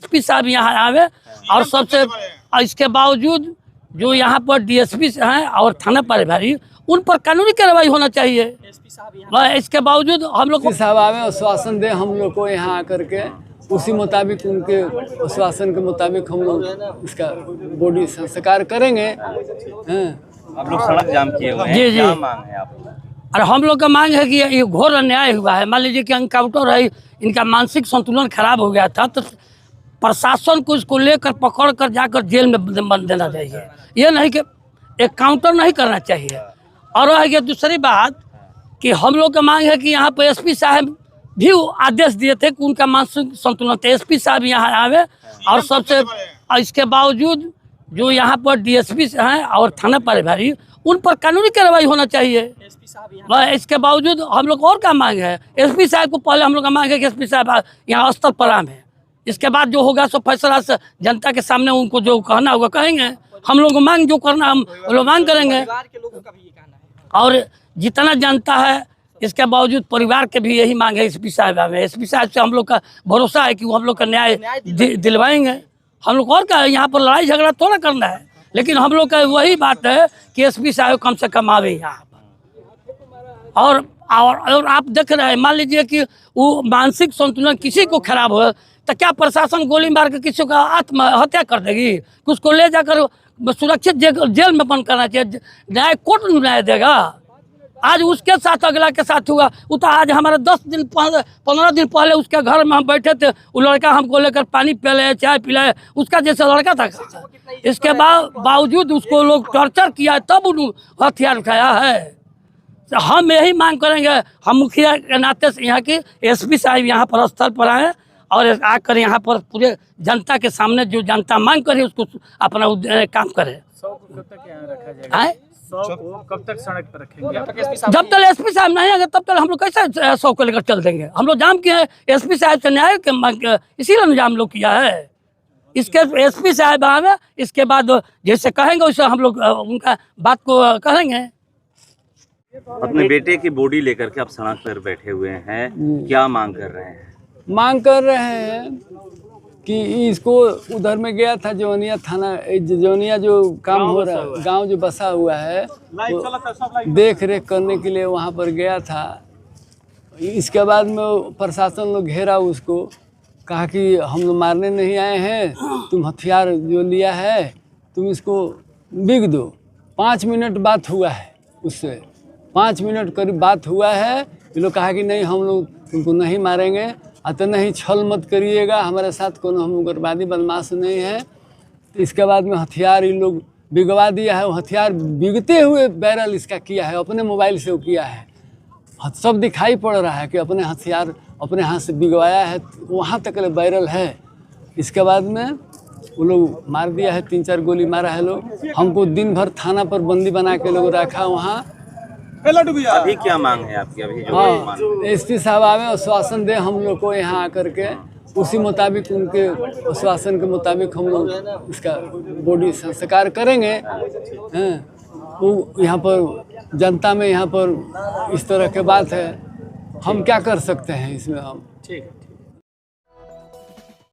SP साहब यहाँ आवे और सबसे इसके बावजूद जो यहाँ पर डीएसपी हैं और थाना प्रभारी उन पर कानूनी कार्रवाई होना चाहिए। इसके बावजूद हम लोग साहब आवे और शासन दे हम लोग को यहाँ आकर के, उसी मुताबिक उनके शासन के मुताबिक हम लोग इसका बॉडी संस्कार करेंगे। आप लोग सड़क जाम किए हुए हैं, जी क्या मांग है आप? और हम लोग का मांग है कि ये घोर अन्याय हुआ है। मान लीजिए कि एनकाउंटर है, इनका मानसिक संतुलन खराब हो गया था, तो प्रशासन को इसको लेकर पकड़ कर जाकर जेल में बंद देना चाहिए। ये नहीं कि एक काउंटर नहीं करना चाहिए। और है दूसरी बात कि हम लोग का मांग है कि यहाँ पर एसपी साहब भी आदेश दिए थे कि उनका मानसिक संतुलन, तो एसपी साहब यहाँ आवे और सबसे इसके बावजूद जो यहाँ पर डीएसपी हैं और थाना प्रभारी उन पर कानूनी कार्रवाई होना चाहिए। इसके बावजूद हम लोग और क्या मांग है? एसपी साहब को पहले हम लोग का मांग है कि एसपी साहब यहाँ स्थल पर आम है। इसके बाद जो होगा सो फैसला से जनता के सामने उनको जो कहना होगा कहेंगे। हम लोग को मांग जो करना हम लोग मांग करेंगे। और जितना जनता है इसके बावजूद परिवार के भी यही मांग है एसपी साहब में। एसपी साहब से हम लोग का भरोसा है कि वो हम लोग का न्याय दिलवाएंगे। हम लोग और क्या यहाँ पर लड़ाई झगड़ा थोड़ा करना है, लेकिन हम लोग का वही बात है कि एसपी साहब कम से कम आवे यहाँ पर। और आप देख रहे हैं, मान लीजिए कि वो मानसिक संतुलन किसी को खराब हो तो क्या प्रशासन गोली मार के किसी का आत्महत्या कर देगी? उसको ले जाकर सुरक्षित जेल में बंद करना चाहिए। न्याय कोर्ट न्याय देगा। आज उसके साथ अगला के साथ हुआ। वो तो आज हमारे 15 दिन पहले उसके घर में हम बैठे थे, वो लड़का हमको लेकर पानी पिलाए, चाय पिलाए, उसका जैसा लड़का था। इसके बावजूद उसको लोग टॉर्चर किया, तब उन्होंने हथियार उठाया है। तो हम यही मांग करेंगे, हम मुखिया के नाते से यहाँ की एसपी साहब यहाँ पर स्थल पर आए और आकर यहाँ पर पूरे जनता के सामने जो जनता मांग करे उसको अपना काम करे। कब तक सड़क पर रखेंगे? जब तक एसपी साहब नहीं आएंगे तब तक हम लोग कैसे 100 को लेकर चल देंगे? हम लोग जाम किए हैं एसपी साहब से न्याय के मांग, इसीलिए जाम लोग किया है। इसके एसपी साहब आए, इसके बाद जैसे कहेंगे वैसे हम लोग उनका बात को कहेंगे। अपने बेटे की बॉडी लेकर के आप सड़क पर बैठे हुए हैं, क्या मांग कर रहे हैं? मांग कर रहे हैं कि इसको उधर में गया था जौनिया थाना, जौनिया जो काम हो रहा है, गांव जो बसा हुआ है, देख रेख करने के लिए वहां पर गया था। इसके बाद में प्रशासन लोग घेरा उसको, कहा कि हम लोग मारने नहीं आए हैं, तुम हथियार जो लिया है तुम इसको बिक दो। 5 मिनट बात हुआ है उससे, 5 मिनट करीब बात हुआ है। ये लोग कहा कि नहीं हम लोग तुमको नहीं मारेंगे, अतः नहीं छल मत करिएगा, हमारे साथ कोनो हम उग्रवादी बदमाश नहीं है। तो इसके बाद में हथियार इन लोग बिगवा दिया है। वो हथियार बिगते हुए बैरल इसका किया है, अपने मोबाइल से वो किया है। सब दिखाई पड़ रहा है कि अपने हथियार अपने हाथ से बिगवाया है, वहाँ तक बैरल है। इसके बाद में वो लोग मार दिया है, 3-4 गोली मारा है लोग। हमको दिन भर थाना पर बंदी बना के लोग रखा वहाँ। अभी क्या मांग है आपकी? अभी जो हाँ, एसपी साहब आवे और शासन दे हम लोग को यहाँ आकर के, उसी मुताबिक उनके शासन के मुताबिक हम लोग इसका बॉडी संस्कार करेंगे। वो यहाँ पर जनता में यहाँ पर इस तरह के बात है, हम क्या कर सकते हैं इसमें हम? ठीक है।